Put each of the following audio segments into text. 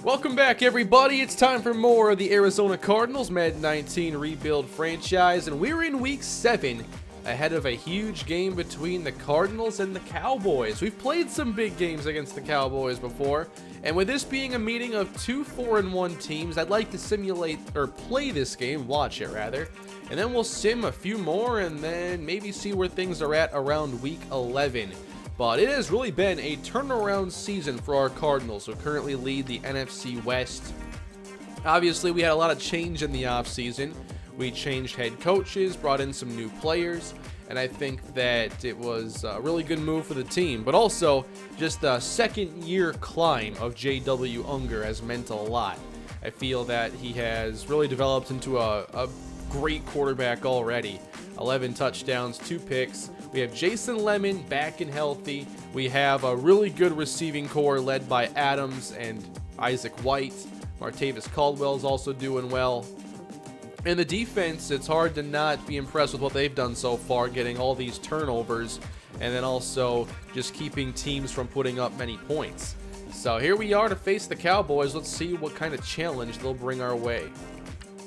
Welcome back, everybody. It's time for more of the Arizona Cardinals Madden 19 rebuild franchise, and we're in week 7 ahead of a huge game between the Cardinals and the Cowboys. We've played some big games against the Cowboys before, and with this being a meeting of two 4-1 teams, I'd like to simulate or play this game, watch it rather, and then we'll sim a few more and then maybe see where things are at around week 11. But it has really been a turnaround season for our Cardinals, who currently lead the NFC West. Obviously, we had a lot of change in the offseason. We changed head coaches, brought in some new players, and I think that it was a really good move for the team. But also, just the second-year climb of J.W. Unger has meant a lot. I feel that he has really developed into a great quarterback already. 11 touchdowns, 2 picks. We have Jason Lemon back and healthy. We have a really good receiving core led by Adams and Isaac White. Martavis Caldwell's also doing well. And the defense, it's hard to not be impressed with what they've done so far, getting all these turnovers and then also just keeping teams from putting up many points. So here we are to face the Cowboys. Let's see what kind of challenge they'll bring our way.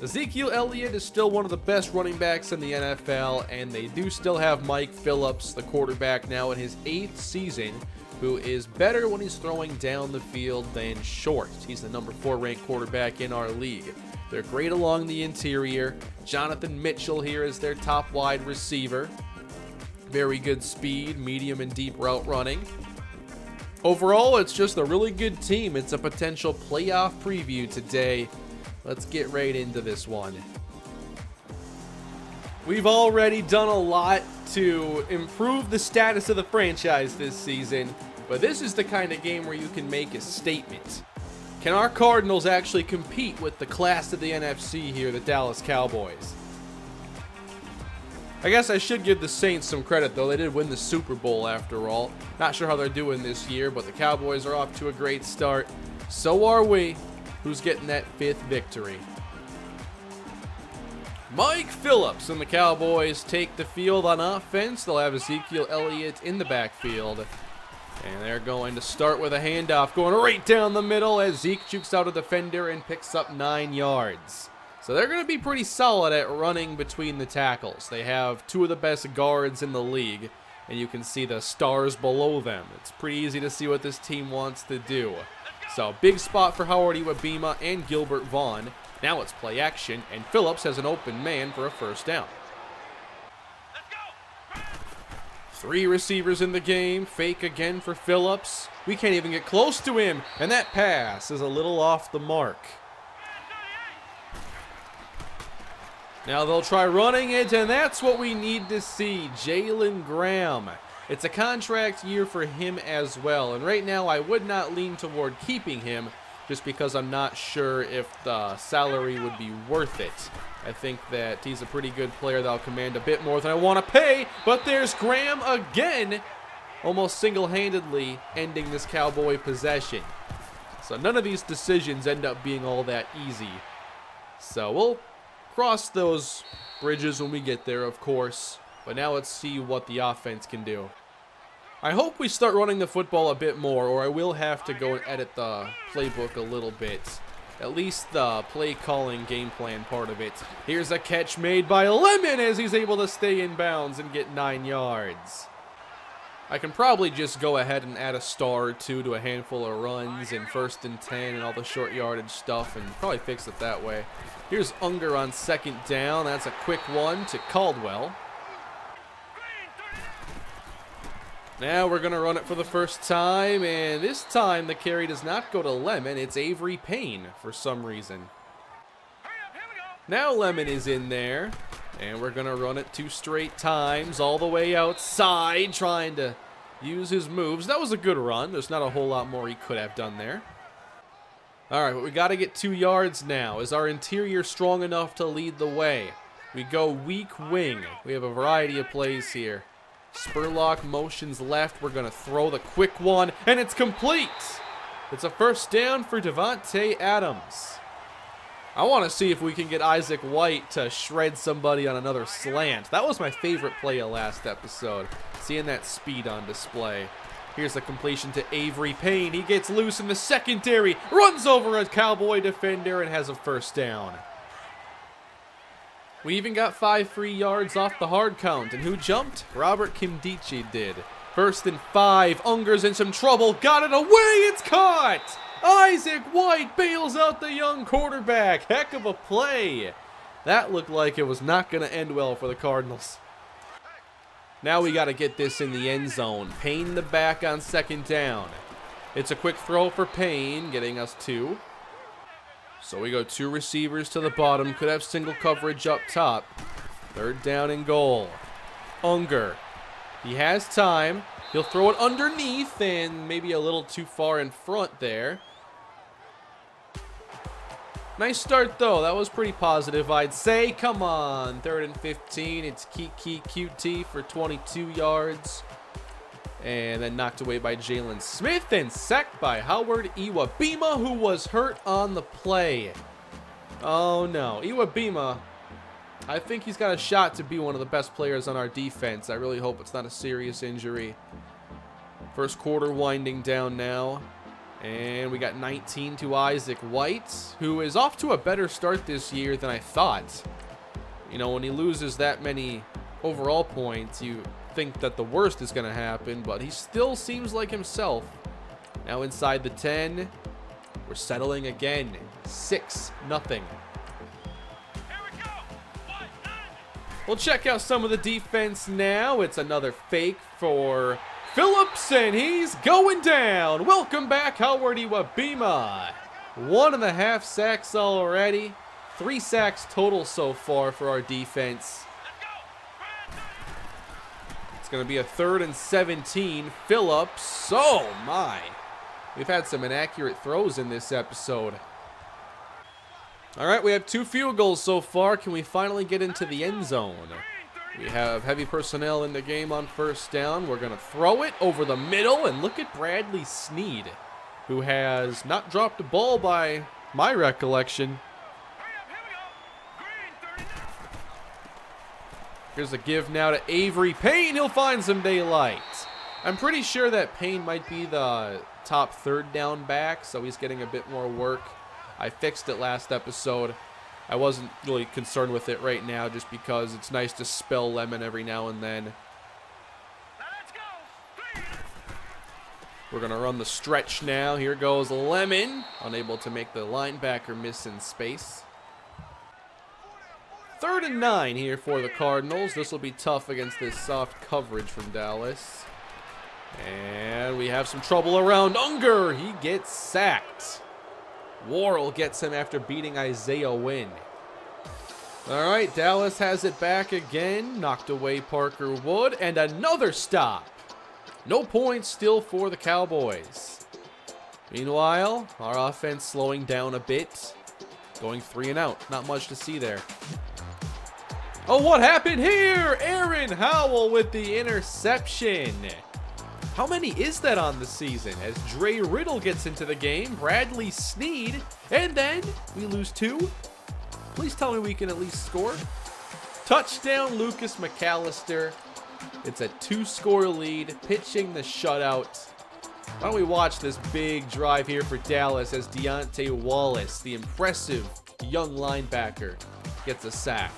Ezekiel Elliott is still one of the best running backs in the NFL, and they do still have Mike Phillips, the quarterback, now in his 8th season, who is better when he's throwing down the field than short. He's the number 4 ranked quarterback in our league. They're great along the interior. Jonathan Mitchell here is their top wide receiver. Very good speed, medium and deep route running. Overall, it's just a really good team. It's a potential playoff preview today. Let's get right into this one. We've already done a lot to improve the status of the franchise this season, but this is the kind of game where you can make a statement. Can our Cardinals actually compete with the class of the NFC here, the Dallas Cowboys? I guess I should give the Saints some credit, though. They did win the Super Bowl after all. Not sure how they're doing this year, but the Cowboys are off to a great start. So are we. Who's getting that 5th victory? Mike Phillips and the Cowboys take the field on offense. They'll have Ezekiel Elliott in the backfield. And they're going to start with a handoff going right down the middle as Zeke jukes out a defender and picks up 9 yards. So they're going to be pretty solid at running between the tackles. They have 2 of the best guards in the league, and you can see the stars below them. It's pretty easy to see what this team wants to do. So, big spot for Howard Iwabima and Gilbert Vaughn. Now it's play action, and Phillips has an open man for a first down. 3 receivers in the game. Fake again for Phillips. We can't even get close to him, and that pass is a little off the mark. Now they'll try running it, and that's what we need to see. Jalen Graham. It's a contract year for him as well, and right now I would not lean toward keeping him just because I'm not sure if the salary would be worth it. I think that he's a pretty good player that'll command a bit more than I want to pay, but there's Graham again, almost single-handedly ending this Cowboy possession. So none of these decisions end up being all that easy. So we'll cross those bridges when we get there, of course. But now let's see what the offense can do. I hope we start running the football a bit more, or I will have to go and edit the playbook a little bit. At least the play calling game plan part of it. Here's a catch made by Lemon as he's able to stay in bounds and get 9 yards. I can probably just go ahead and add a star or 2 to a handful of runs in 1st and 10 and all the short yardage stuff and probably fix it that way. Here's Unger on 2nd down. That's a quick one to Caldwell. Now we're going to run it for the first time, and this time the carry does not go to Lemon. It's Avery Payne for some reason. Now Lemon is in there, and we're going to run it 2 straight times all the way outside, trying to use his moves. That was a good run. There's not a whole lot more he could have done there. All right, but we got to get 2 yards now. Is our interior strong enough to lead the way? We go weak wing. We have a variety of plays here. Spurlock motions left. We're going to throw the quick one, and it's complete. It's a first down for Devontae Adams. I want to see if we can get Isaac White to shred somebody on another slant. That was my favorite play of last episode, seeing that speed on display. Here's the completion to Avery Payne. He gets loose in the secondary, runs over a Cowboy defender, and has a first down. We even got 5 free yards off the hard count. And who jumped? Robert Kimdichie did. 1st and 5. Unger's in some trouble. Got it away. It's caught. Isaac White bails out the young quarterback. Heck of a play. That looked like it was not going to end well for the Cardinals. Now we got to get this in the end zone. Payne the back on 2nd down. It's a quick throw for Payne, getting us 2. So we go 2 receivers to the bottom. Could have single coverage up top. 3rd down and goal. Unger. He has time. He'll throw it underneath and maybe a little too far in front there. Nice start, though. That was pretty positive, I'd say. Come on. 3rd and 15. It's Kiki QT for 22 yards. And then knocked away by Jalen Smith and sacked by Howard Iwabima, who was hurt on the play. Oh, no. Iwabima, I think he's got a shot to be one of the best players on our defense. I really hope it's not a serious injury. First quarter winding down now. And we got 19 to Isaac White, who is off to a better start this year than I thought. You know, when he loses that many overall points, you think that the worst is going to happen, but he still seems like himself. Now inside the 10, we're settling again. 6-0. We'll check out some of the defense now. It's another fake for Phillips, and he's going down. Welcome back, Howard Iwabima. 1.5 sacks already. 3 sacks total so far for our defense. Going to be a 3rd and 17. Phillips. Oh my. We've had some inaccurate throws in this episode. All right, we have 2 field goals so far. Can we finally get into the end zone? We have heavy personnel in the game on 1st down. We're going to throw it over the middle, and look at Bradley Sneed, who has not dropped a ball by my recollection. Here's a give now to Avery Payne. He'll find some daylight. I'm pretty sure that Payne might be the top 3rd down back, so he's getting a bit more work. I fixed it last episode. I wasn't really concerned with it right now just because it's nice to spell lemon every now and then. We're going to run the stretch now. Here goes Lemon. Unable to make the linebacker miss in space. 3rd and 9 here for the Cardinals. This will be tough against this soft coverage from Dallas. And we have some trouble around Unger. He gets sacked. Worrell gets him after beating Isaiah Wynn. All right, Dallas has it back again. Knocked away Parker Wood. And another stop. No points still for the Cowboys. Meanwhile, our offense slowing down a bit. Going 3 and out. Not much to see there. Oh, what happened here? Aaron Howell with the interception. How many is that on the season? As Dre Riddle gets into the game, Bradley Sneed, and then we lose 2. Please tell me we can at least score. Touchdown, Lucas McAllister. It's a 2-score lead, pitching the shutout. Why don't we watch this big drive here for Dallas as Deontay Wallace, the impressive young linebacker, gets a sack.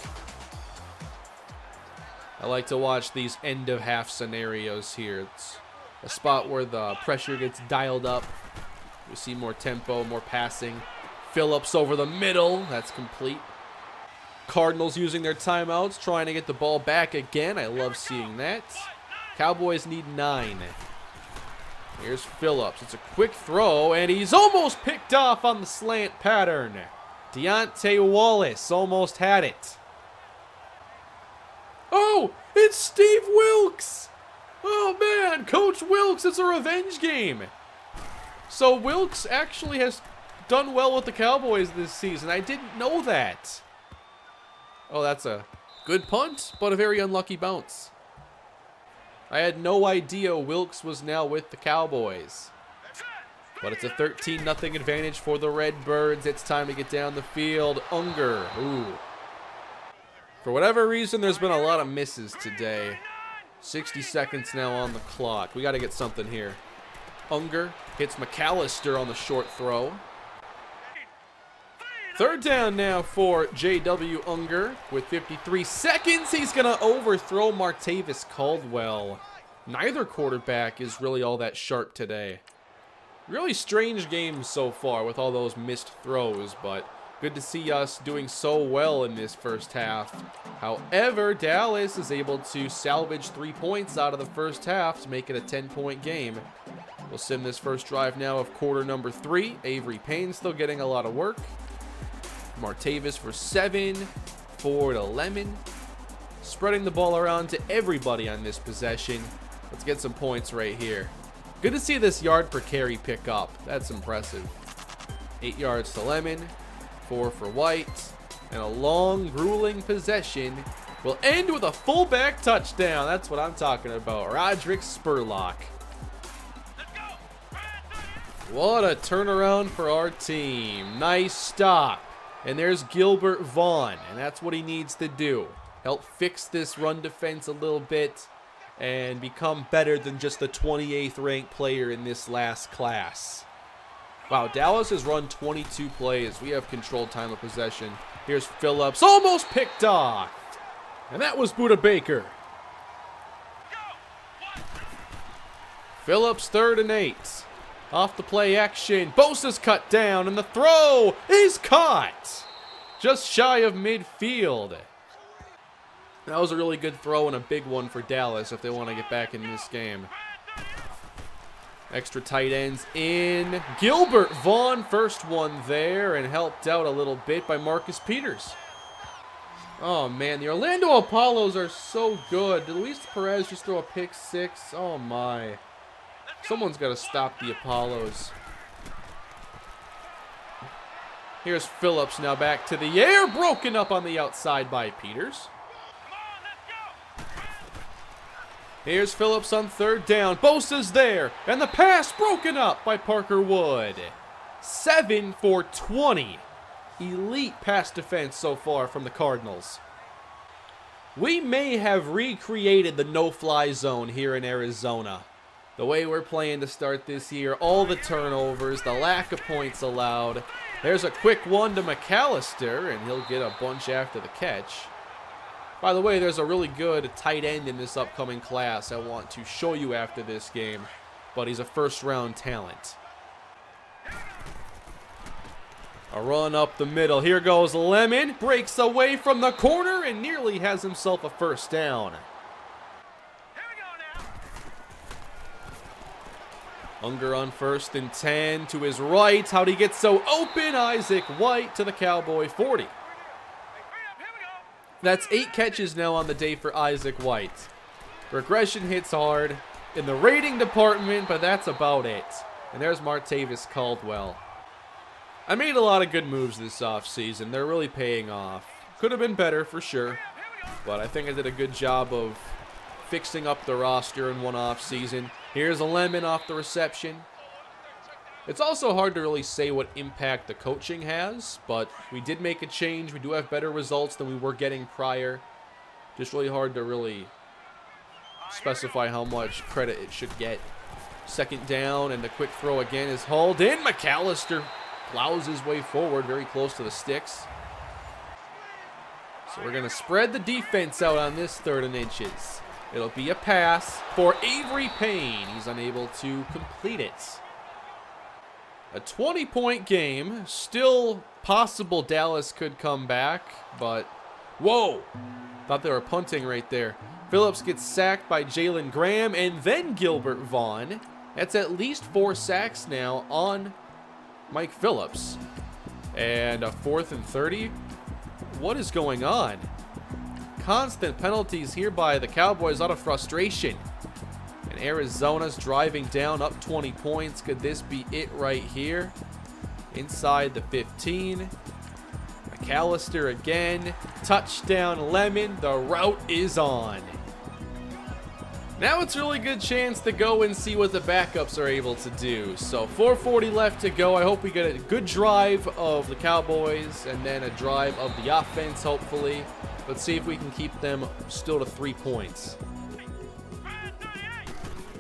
I like to watch these end-of-half scenarios here. It's a spot where the pressure gets dialed up. We see more tempo, more passing. Phillips over the middle. That's complete. Cardinals using their timeouts, trying to get the ball back again. I love seeing that. Cowboys need 9. Here's Phillips. It's a quick throw, and he's almost picked off on the slant pattern. Deontay Wallace almost had it. Oh, it's Steve Wilkes. Oh, man. Coach Wilkes, it's a revenge game. So Wilkes actually has done well with the Cowboys this season. I didn't know that. Oh, that's a good punt, but a very unlucky bounce. I had no idea Wilkes was now with the Cowboys. But it's a 13-0 advantage for the Redbirds. It's time to get down the field. Unger. Ooh. For whatever reason, there's been a lot of misses today. 60 seconds now on the clock. We got to get something here. Unger hits McAllister on the short throw. Third down now for J.W. Unger with 53 seconds. He's going to overthrow Martavis Caldwell. Neither quarterback is really all that sharp today. Really strange game so far with all those missed throws, but good to see us doing so well in this first half. However, Dallas is able to salvage 3 points out of the first half to make it a 10-point game. We'll send this first drive now of quarter number 3. Avery Payne still getting a lot of work. Martavis for 7, forward to Lemon. Spreading the ball around to everybody on this possession. Let's get some points right here. Good to see this yard per carry pick up. That's impressive. 8 yards to Lemon, 4 for White, and a long, grueling possession will end with a fullback touchdown. That's what I'm talking about. Roderick Spurlock. What a turnaround for our team. Nice stop. And there's Gilbert Vaughn, and that's what he needs to do. Help fix this run defense a little bit and become better than just the 28th ranked player in this last class. Wow, Dallas has run 22 plays. We have controlled time of possession. Here's Phillips, almost picked off. And that was Budda Baker. Phillips 3rd and 8. Off the play action. Bosa's cut down, and the throw is caught. Just shy of midfield. That was a really good throw and a big one for Dallas if they want to get back in this game. Extra tight ends in. Gilbert Vaughn, first one there, and helped out a little bit by Marcus Peters. Oh, man, the Orlando Apollos are so good. Did Luis Perez just throw a pick 6? Oh, my. Someone's got to stop the Apollos. Here's Phillips now back to the air. Broken up on the outside by Peters. Here's Phillips on 3rd down. Bosa's there. And the pass broken up by Parker Wood. 7 for 20. Elite pass defense so far from the Cardinals. We may have recreated the no-fly zone here in Arizona. The way we're playing to start this year, all the turnovers, the lack of points allowed. There's a quick one to McAllister, and he'll get a bunch after the catch. By the way, there's a really good tight end in this upcoming class I want to show you after this game, but he's a first-round talent. A run up the middle. Here goes Lemon. Breaks away from the corner and nearly has himself a first down. Unger on 1st and 10 to his right. How'd he get so open? Isaac White to the Cowboy 40. That's 8 catches now on the day for Isaac White. Regression hits hard in the rating department, but that's about it. And there's Martavis Caldwell. I made a lot of good moves this offseason. They're really paying off. Could have been better for sure, but I think I did a good job of fixing up the roster in one offseason. Here's a Lemon off the reception. It's also hard to really say what impact the coaching has, but we did make a change. We do have better results than we were getting prior. Just really hard to really specify how much credit it should get. 2nd down, and the quick throw again is hauled in. McAllister plows his way forward, very close to the sticks. So we're going to spread the defense out on this 3rd and inches. It'll be a pass for Avery Payne. He's unable to complete it. A 20-point game. Still possible Dallas could come back, but whoa. Thought they were punting right there. Phillips gets sacked by Jalen Graham and then Gilbert Vaughn. That's at least 4 sacks now on Mike Phillips. And a 4th and 30. What is going on? Constant penalties here by the Cowboys out of frustration. And Arizona's driving down up 20 points. Could this be it right here? Inside the 15. McAllister again. Touchdown Lemon. The route is on. Now it's a really good chance to go and see what the backups are able to do. So 4:40 left to go. I hope we get a good drive of the Cowboys and then a drive of the offense, hopefully. Let's see if we can keep them still to 3 points.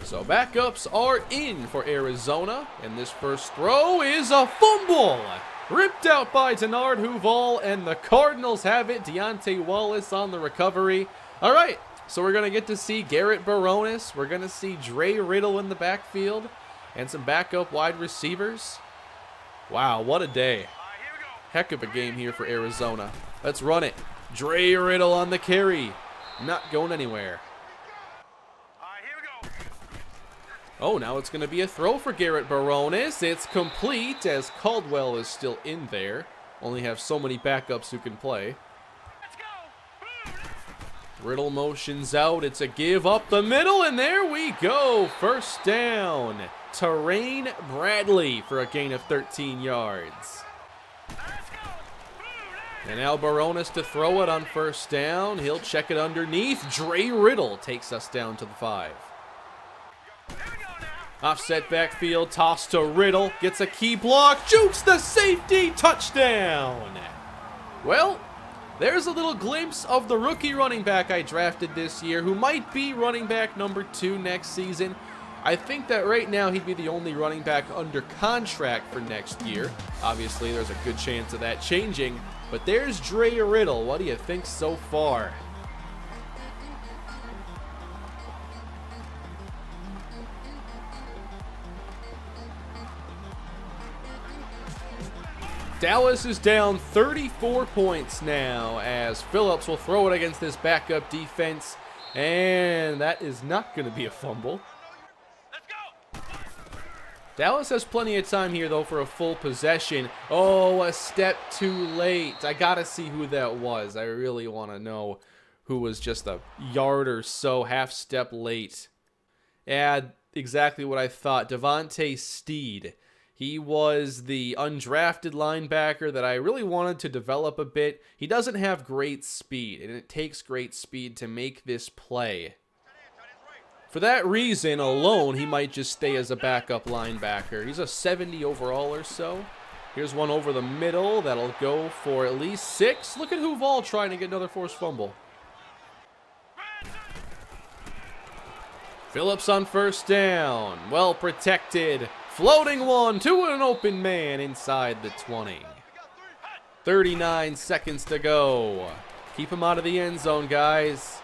So backups are in for Arizona, and this first throw is a fumble. Ripped out by Denard Huval, and the Cardinals have it. Deontay Wallace on the recovery. All right, so we're going to get to see Garrett Baronis. We're going to see Dre Riddle in the backfield and some backup wide receivers. Wow, what a day. Heck of a game here for Arizona. Let's run it. Dre Riddle on the carry. Not going anywhere. Oh, now it's going to be a throw for Garrett Baronis. It's complete as Caldwell is still in there. Only have so many backups who can play. Riddle motions out. It's a give up the middle, and there we go. First down. Terrain Bradley for a gain of 13 yards. And now Baronis to throw it on first down. He'll check it underneath. Dre Riddle takes us down to the 5. Offset backfield, toss to Riddle, gets a key block, jukes the safety, touchdown. Well, there's a little glimpse of the rookie running back I drafted this year who might be running back number 2 next season. I think that right now he'd be the only running back under contract for next year. Obviously, there's a good chance of that changing, but there's Dre Riddle. What do you think so far? Dallas is down 34 points now as Phillips will throw it against this backup defense, and that is not going to be a fumble. Let's go. Dallas has plenty of time here, though, for a full possession. Oh, a step too late. I got to see who that was. I really want to know who was just a yard or so, half step late. Yeah, exactly what I thought. Devontae Steed. He was the undrafted linebacker that I really wanted to develop a bit. He doesn't have great speed, and it takes great speed to make this play. For that reason alone, he might just stay as a backup linebacker. He's a 70 overall or so. Here's one over the middle. That'll go for at least 6. Look at Huval trying to get another forced fumble. Phillips on first down. Well protected. Floating one to an open man inside the 20. 39 seconds to go. Keep him out of the end zone, guys.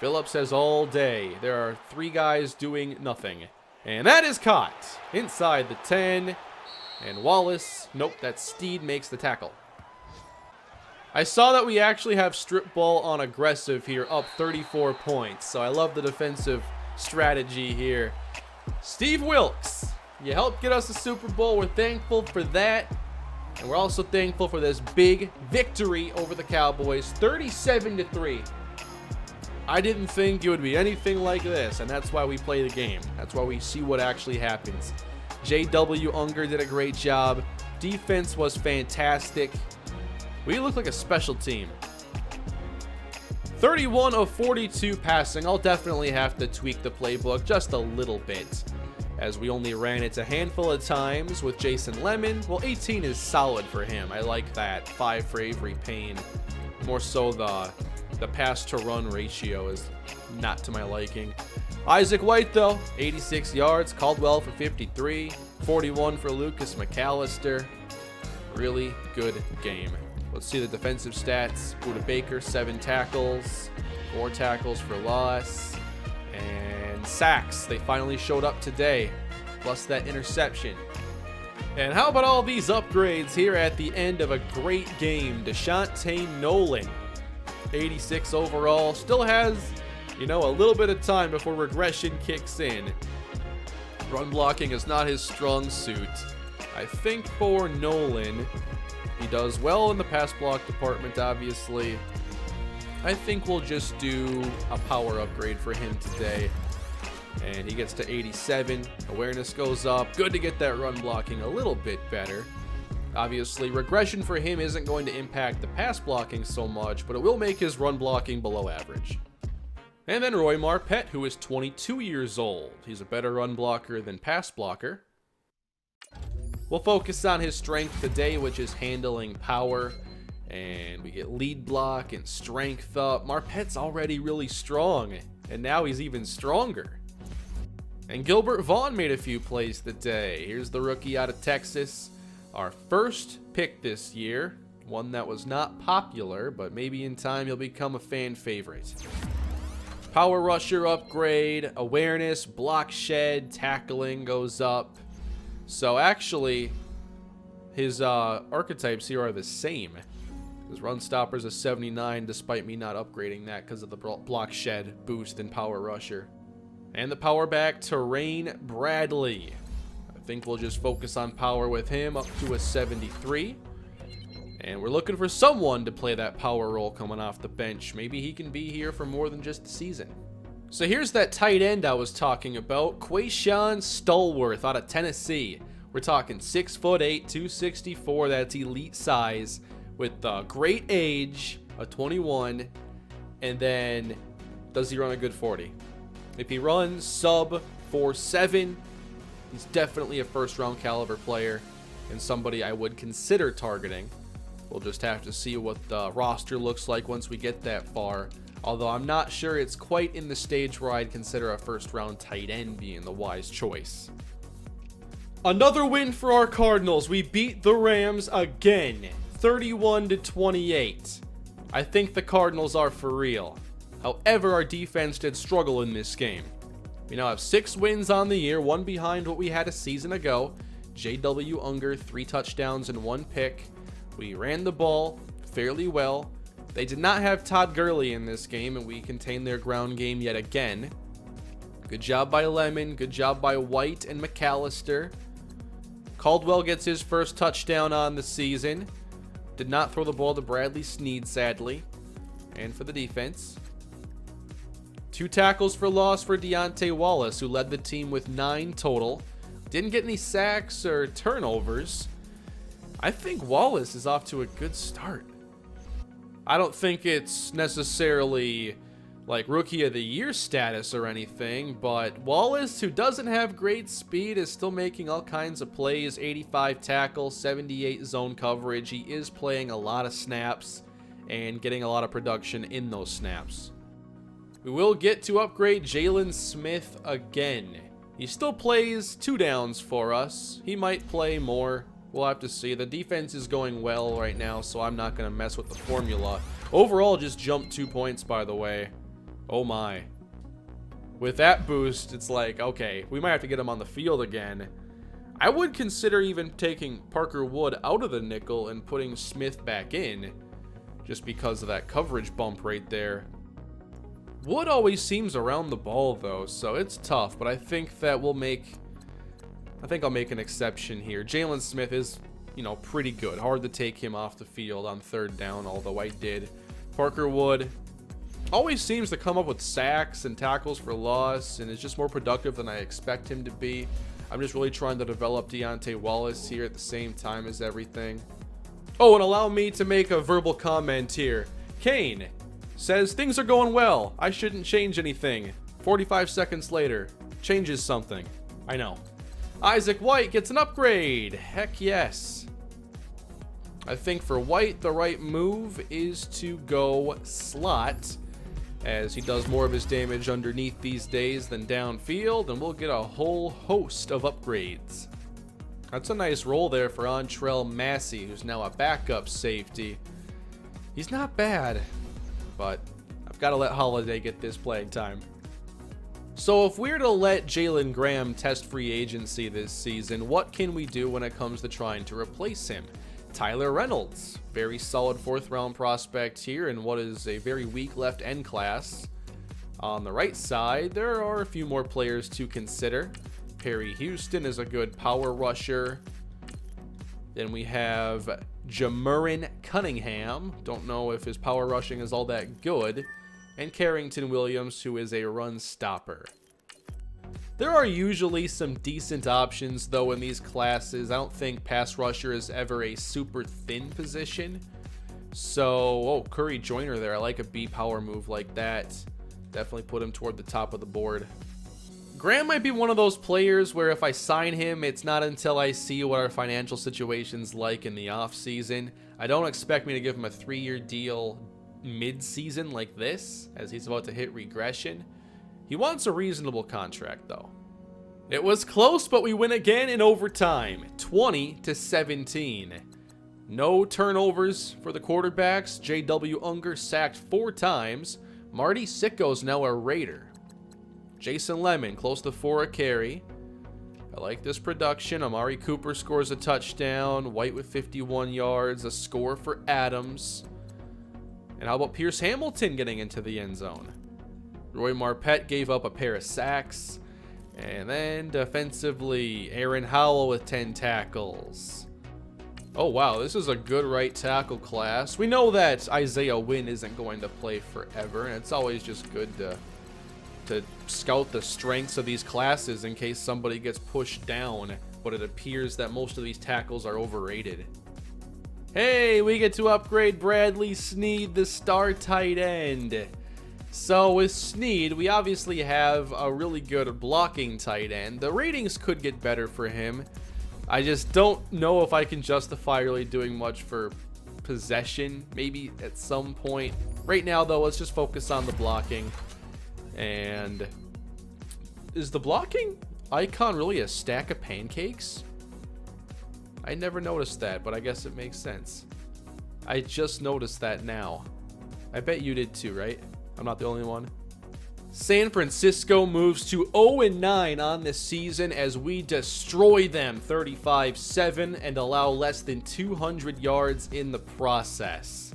Phillips has all day. There are 3 guys doing nothing. And that is caught inside the 10. And Wallace, nope, that Steed makes the tackle. I saw that we actually have strip ball on aggressive here, up 34 points. So I love the defensive strategy here. Steve Wilkes. You helped get us a Super Bowl. We're thankful for that. And we're also thankful for this big victory over the Cowboys, 37-3. I didn't think it would be anything like this, and that's why we play the game. That's why we see what actually happens. J.W. Unger did a great job. Defense was fantastic. We look like a special team. 31 of 42 passing. I'll definitely have to tweak the playbook just a little bit, as we only ran it a handful of times with Jason Lemon. Well, 18 is solid for him. I like that. 5 for Avery Payne. More so the pass-to-run ratio is not to my liking. Isaac White, though, 86 yards. Caldwell for 53. 41 for Lucas McAllister. Really good game. Let's see the defensive stats. Buda Baker, 7 tackles. 4 tackles for loss. And sacks. They finally showed up today, plus that interception. And how about all these upgrades here at the end of a great game? Deshaunte Nolan, 86 overall, still has, a little bit of time before regression kicks in. Run blocking is not his strong suit. I think for Nolan, he does well in the pass block department, obviously. I think we'll just do a power upgrade for him today. And he gets to 87. Awareness goes up. Good to get that run blocking a little bit better. Obviously, regression for him isn't going to impact the pass blocking so much, but it will make his run blocking below average. And then Roy Marpet, who is 22 years old. He's a better run blocker than pass blocker. We'll focus on his strength today, which is handling power. And we get lead block and strength up. Marpet's already really strong, and now he's even stronger. And Gilbert Vaughn made a few plays today. Here's the rookie out of Texas. Our first pick this year. One that was not popular, but maybe in time he'll become a fan favorite. Power rusher upgrade, awareness, block shed, tackling goes up. So actually, his archetypes here are the same. His run stopper's a 79, despite me not upgrading that because of the block shed boost in power rusher. And the power back, Terrain Bradley. I think we'll just focus on power with him, up to a 73. And we're looking for someone to play that power role coming off the bench. Maybe he can be here for more than just a season. So here's that tight end I was talking about, Quayshawn Stallworth out of Tennessee. We're talking 6'8", 264. That's elite size with great age, a 21. And then does he run a good 40? If he runs sub 4.7, he's definitely a first-round caliber player and somebody I would consider targeting. We'll just have to see what the roster looks like once we get that far. Although I'm not sure it's quite in the stage where I'd consider a first-round tight end being the wise choice. Another win for our Cardinals. We beat the Rams again, 31-28. I think the Cardinals are for real. However, our defense did struggle in this game. We now have 6 wins on the year, 1 behind what we had a season ago. J.W. Unger, 3 touchdowns and 1 pick. We ran the ball fairly well. They did not have Todd Gurley in this game, and we contained their ground game yet again. Good job by Lemon. Good job by White and McAllister. Caldwell gets his first touchdown on the season. Did not throw the ball to Bradley Sneed, sadly. And for the defense, 2 tackles for loss for Deontay Wallace, who led the team with 9 total. Didn't get any sacks or turnovers. I think Wallace is off to a good start. I don't think it's necessarily like rookie of the year status or anything, but Wallace, who doesn't have great speed, is still making all kinds of plays. 85 tackles, 78 zone coverage. He is playing a lot of snaps and getting a lot of production in those snaps. We will get to upgrade Jalen Smith again. He still plays 2 downs for us. He might play more. We'll have to see. The defense is going well right now, so I'm not going to mess with the formula. Overall, just jumped 2 points, by the way. Oh my. With that boost, it's like, okay, we might have to get him on the field again. I would consider even taking Parker Wood out of the nickel and putting Smith back in, just because of that coverage bump right there. Wood always seems around the ball, though, so it's tough, but I think that I'll make an exception here. Jalen Smith is, pretty good. Hard to take him off the field on 3rd down, although I did. Parker Wood always seems to come up with sacks and tackles for loss, and is just more productive than I expect him to be. I'm just really trying to develop Deontay Wallace here at the same time as everything. Oh, and allow me to make a verbal comment here. Kane says things are going well. I shouldn't change anything. 45 seconds later, changes something. I know. Isaac White gets an upgrade. Heck yes. I think for White, the right move is to go slot, as he does more of his damage underneath these days than downfield, and we'll get a whole host of upgrades. That's a nice roll there for Antrell Massey, who's now a backup safety. He's not bad, but I've got to let Holiday get this playing time. So if we're to let Jalen Graham test free agency this season, what can we do when it comes to trying to replace him? Tyler Reynolds, very solid 4th round prospect here in what is a very weak left end class. On the right side, there are a few more players to consider. Perry Houston is a good power rusher. Then we have Jamurin Cunningham. Don't know if his power rushing is all that good. And Carrington Williams, who is a run stopper. There are usually some decent options, though, in these classes. I don't think pass rusher is ever a super thin position. So, Curry Joyner there. I like a B power move like that. Definitely put him toward the top of the board. Graham might be one of those players where if I sign him, it's not until I see what our financial situation's like in the offseason. I don't expect me to give him a 3-year deal mid-season like this, as he's about to hit regression. He wants a reasonable contract, though. It was close, but we win again in overtime, 20-17. No turnovers for the quarterbacks. J.W. Unger sacked 4 times. Marty Sicko's now a Raider. Jason Lemon, close to 4 a carry. I like this production. Amari Cooper scores a touchdown. White with 51 yards. A score for Adams. And how about Pierce Hamilton getting into the end zone? Roy Marpet gave up a pair of sacks. And then defensively, Aaron Howell with 10 tackles. Oh, wow, this is a good right tackle class. We know that Isaiah Wynn isn't going to play forever, and it's always just good to scout the strengths of these classes in case somebody gets pushed down, but it appears that most of these tackles are overrated. Hey, we get to upgrade Bradley Sneed, the star tight end. So with Sneed, we obviously have a really good blocking tight end. The ratings could get better for him. I just don't know if I can justify really doing much for possession, maybe at some point. Right now, though, let's just focus on the blocking. And is the blocking icon really a stack of pancakes? I never noticed that, but I guess it makes sense. I just noticed that now. I bet you did too, right? I'm not the only one. San Francisco moves to 0-9 on the season as we destroy them 35-7 and allow less than 200 yards in the process.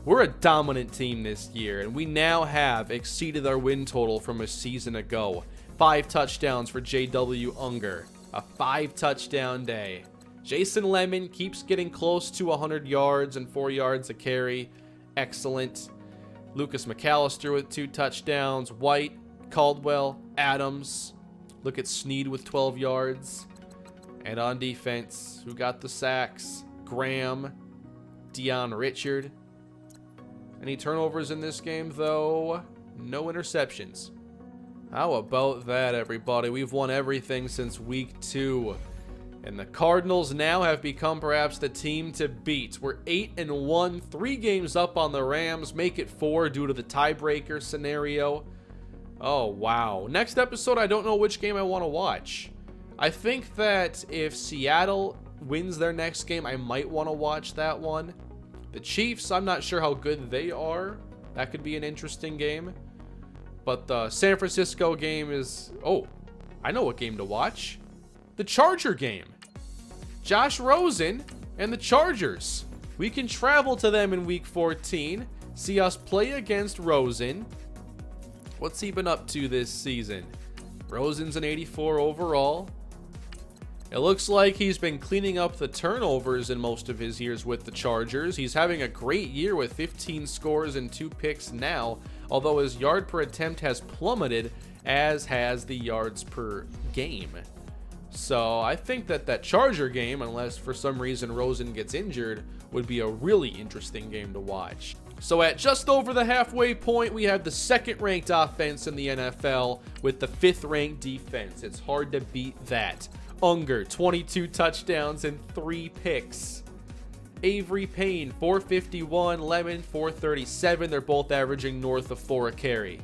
We're a dominant team this year, and we now have exceeded our win total from a season ago. 5 touchdowns for J.W. Unger. A 5-touchdown day. Jason Lemon keeps getting close to 100 yards and 4 yards a carry. Excellent. Lucas McAllister with 2 touchdowns. White, Caldwell, Adams. Look at Sneed with 12 yards. And on defense, who got the sacks? Graham, Deion Richard. Any turnovers in this game, though? No interceptions. How about that, everybody? We've won everything since week 2. And the Cardinals now have become perhaps the team to beat. We're 8-1, 3 games up on the Rams, make it 4 due to the tiebreaker scenario. Oh, wow. Next episode, I don't know which game I want to watch. I think that if Seattle wins their next game, I might want to watch that one. The Chiefs, I'm not sure how good they are. That could be an interesting game. But the San Francisco game is... Oh, I know what game to watch. The Charger game. Josh Rosen and the Chargers. We can travel to them in week 14. See us play against Rosen. What's he been up to this season? Rosen's an 84 overall. It looks like he's been cleaning up the turnovers in most of his years with the Chargers. He's having a great year with 15 scores and 2 picks now, although his yard per attempt has plummeted, as has the yards per game. So I think that Charger game, unless for some reason Rosen gets injured, would be a really interesting game to watch. So at just over the halfway point, we have the 2nd-ranked offense in the NFL with the 5th-ranked defense. It's hard to beat that. Unger, 22 touchdowns and 3 picks. Avery Payne, 451. Lemon, 437. They're both averaging north of 4 a carry.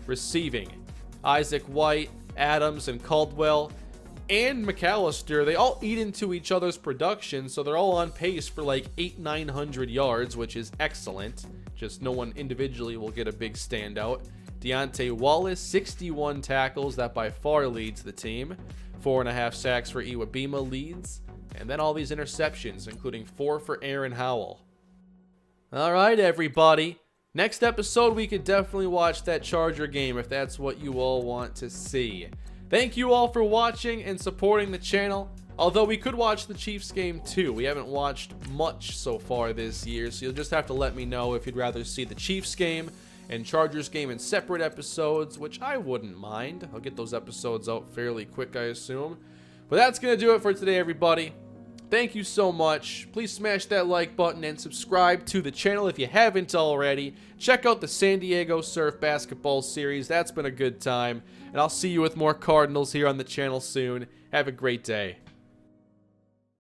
Receiving, Isaac White, Adams, and Caldwell, and McAllister, they all eat into each other's production, so they're all on pace for like 800-900 yards, which is excellent. Just no one individually will get a big standout. Deontay Wallace, 61 tackles. That by far leads the team. 4.5 sacks for Iwabima leads. And then all these interceptions, including 4 for Aaron Howell. All right, everybody. Next episode, we could definitely watch that Charger game if that's what you all want to see. Thank you all for watching and supporting the channel. Although we could watch the Chiefs game too. We haven't watched much so far this year, so you'll just have to let me know if you'd rather see the Chiefs game and Chargers game in separate episodes, which I wouldn't mind. I'll get those episodes out fairly quick, I assume. But that's going to do it for today, everybody. Thank you so much. Please smash that like button and subscribe to the channel if you haven't already. Check out the San Diego Surf Basketball Series. That's been a good time. And I'll see you with more Cardinals here on the channel soon. Have a great day.